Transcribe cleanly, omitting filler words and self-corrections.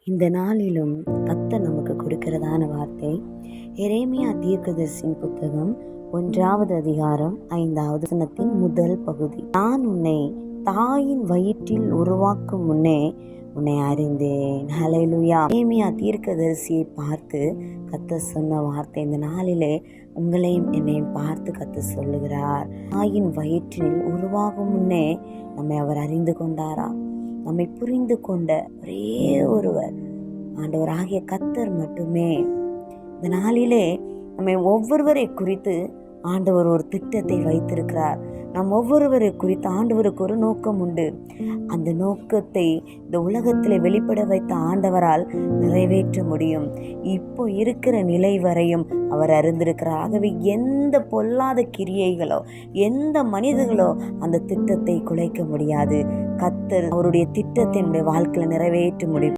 இந்த நாளிலும் கர்த்தர் நமக்கு கொடுக்கிறதான வார்த்தை எரேமியா தீர்க்கதரிசியின் புத்தகம் 1வது அதிகாரம் 5வது வசனத்தின் முதல் பகுதி. நான் உன்னை தாயின் வயிற்றில் உருவாக்கும் முன்னே உன்னை அறிந்தேன். ஹல்லேலூயா. எரேமியா தீர்க்கதரிசியை பார்த்து கர்த்தர் சொன்ன வார்த்தை. இந்த நாளிலே உங்களையும் என்னையும் பார்த்து கர்த்தர் சொல்லுகிறார். தாயின் வயிற்றில் உருவாகும் முன்னே நம்மை அவர் அறிந்து கொண்டாரா? நம்மை புரிந்து கொண்ட ஒரே ஒருவர் ஆண்டவராகிய கர்த்தர் மட்டுமே. இந்த நாளிலே நம்மை ஒவ்வொருவரை குறித்து ஆண்டவர் ஒரு திட்டத்தை வைத்திருக்கிறார். நம் ஒவ்வொருவரை குறித்து ஆண்டவருக்கு ஒரு நோக்கம் உண்டு. அந்த நோக்கத்தை இந்த உலகத்தில் வெளிப்பட வைத்த ஆண்டவரால் நிறைவேற்ற முடியும். இப்போ இருக்கிற நிலை வரையும் அவர் அறிந்திருக்கிறார். ஆகவே எந்த பொல்லாத கிரியைகளோ எந்த மனிதர்களோ அந்த திட்டத்தை குலைக்க முடியாது. கர்த்தர் அவருடைய திட்டத்தை நம்முடைய வாழ்க்கையில் நிறைவேற்ற முடியும்.